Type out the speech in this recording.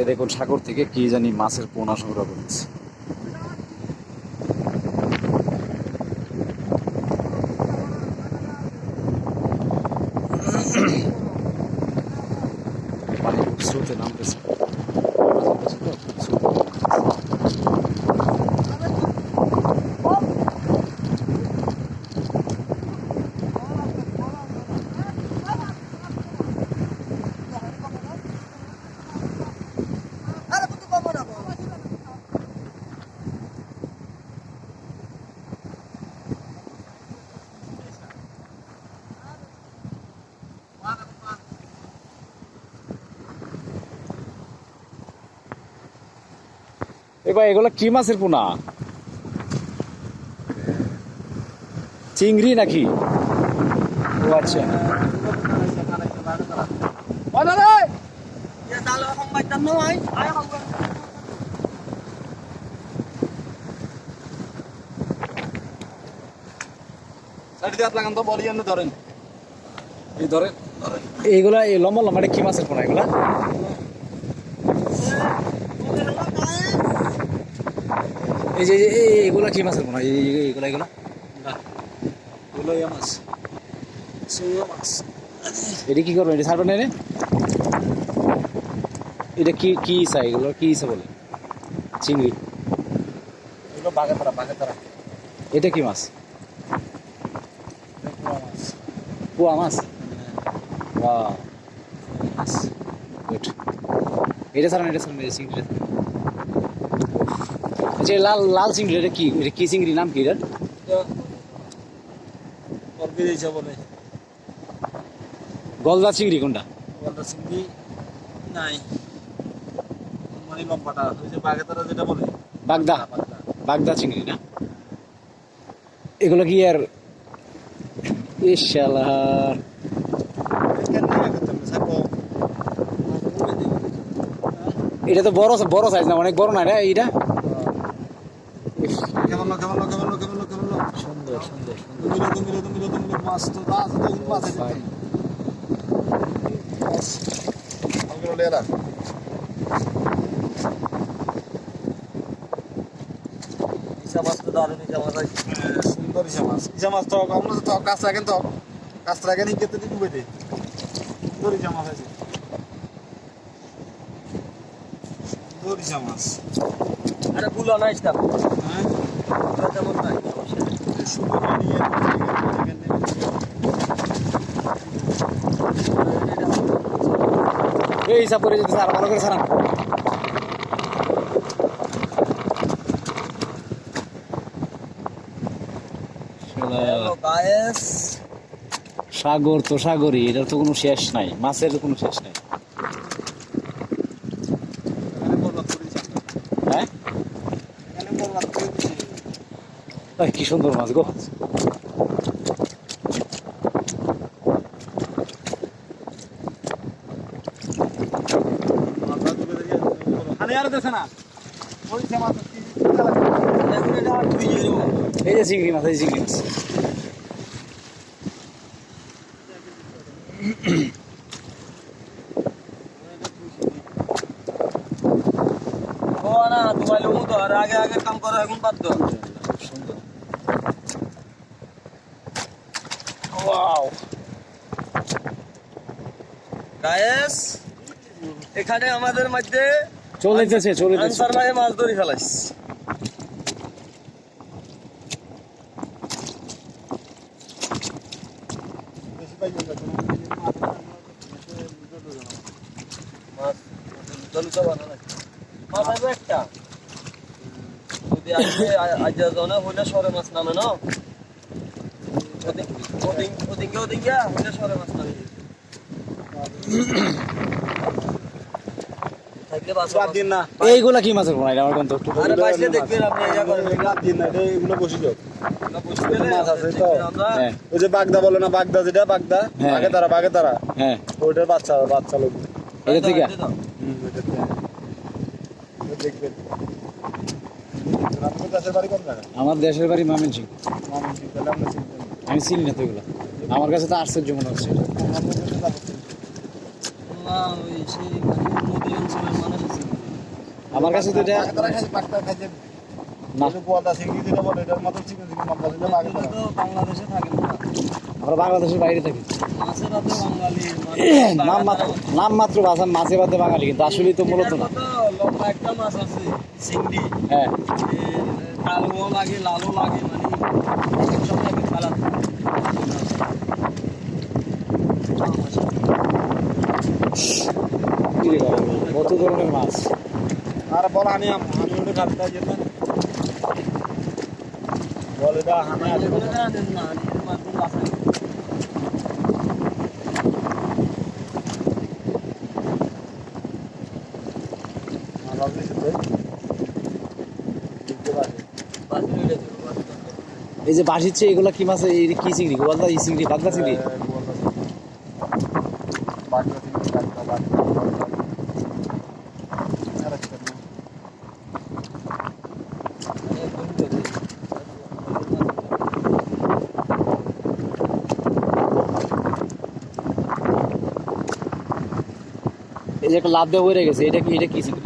এ দেখুন সাগর থেকে কি জানি মাছের পোনা সংগ্রহ করেছে। পানি খুব স্রোতে নামতেছে। এবার এগুলো কি মাছের পোনা? চিংড়ি নাকি? ও আচ্ছা। এইগুলা এই লম্বা লম্বা কি মাছের পোনা এগুলা? এই যে এগুলা কি মাছের পোনা? এগুলা এগুলা মাছ। এটা কি করবেন? এটা ছাড়বেন না? এটা কি কি ইসা? এগুলো কি ইসা বলে? চিংড়ি। এগুলো বাগাতারা বাগাতারা। এটা কি মাছ? পোয়া মাছ। Wow, good. এটা ছাড়ান, এটা ছাড়ান, এটা চিংড়ি। আচ্ছা, লাল লাল চিংড়ি এটা কি? এটা কি চিংড়ি? নাম কি এটা? গলদা চিংড়ি কোনটা? গলদা চিংড়ি নাই, মানে লম্বাটা ওই যে বাগেতারা যেটা বলে বাগদা। বাগদা চিংড়ি না? এগুলো কি আর ইশালা? এটা তো বড় বড় সাইজ না? অনেক বড় না এটা? এইটা সুন্দর সুন্দর সুন্দর মাছ তো মাছ তো দারুণ। সুন্দর ইসা মাছ তো আমরা তো কাছ রাখেন, তো কাছ রাখেন কেটে দিন ডুবে দেয়। সুন্দর ইসা মাছ আছে, সুন্দর ইসা মাছ। আরে বুলা নাই তা, হ্যাঁ তেমন নাই, সুন্দর নিয়ে এই হিসাব করে যেতে স্যার ভালো করে সারান। সাগর তো সাগরই, এটার তো কোনো শেষ নাই, মাছের কোনো শেষ নাই। হ্যাঁ, কি সুন্দর মাছ গো। এই যে চিংড়ি মাছ, এই চিংড়ি মাছ। আগে আগে কাম করো, এখন বাদ দাও। সুন্দর। ওয়াও গায়েস, এখানে আমাদের মধ্যে চলেছে আনসার ভাই মাছ ধরে ফেলাইস। একটা যদি আজ হইলে সরে মাছ নামে না, ওদিকে হইলে সরে মাছ নামে। এইগুলা কি মাছের পোনা? আমার কোন তো ওই যে বাগদা বলে না, বাগদা যেটা বাগদা বাগেতারা বাগেতারা, হ্যাঁ ওইটার বাচ্চা বাচ্চা লোক এটা থেকে দেখবেন। আমার আমার দেশের বাড়ি ময়মনসিংহ। আমি চিনি না তো এগুলো। আমার কাছে তো আশ্চর্য মনে হচ্ছে। না ওই সেই মানে নদী অঞ্চলের মানুষ আছে আমার কাছে তো এটা বাগেতারা খাই পাকটা খাইছেন না, ওই পোয়াদা চিংড়ি যেটা বলে এটার মতো চিকেন চিকেন মাছ দিলে এগুলো বাগেতারা তো বাংলাদেশে থাকে না আমরা বাংলাদেশের বাইরে থাকি। মাছের হাতে বাঙালি নাম মাত্র, নাম মাত্র বাসান মাছে ভাতে বাঙালি, কিন্তু আসলেই তো মূলত না। লম্বা একটা মাছ আছে চিংড়ি হ্যাঁ, কালো লাগে লালও লাগে মানে এক এক সময় এক এক কালার কি রে বাবা, কত ধরনের মাছ। আর বল আমি ওটা খাতে যেতেন বল এটা হানা আছে না মাছগুলো আছে আমার দিছে তো দেখতে পাচ্ছি বাছুর এটা দেবো এই যে বাসিচ্ছে এগুলা কি মাছ, এই কি চিংড়ি, গোয়ালদা এই চিংড়ি, পাতলা চিংড়ি। বাগদা চিংড়ি বাগদা এই যে একটা লাভ দেওয়া হয়ে গেছে, এটা কি চিংড়ি?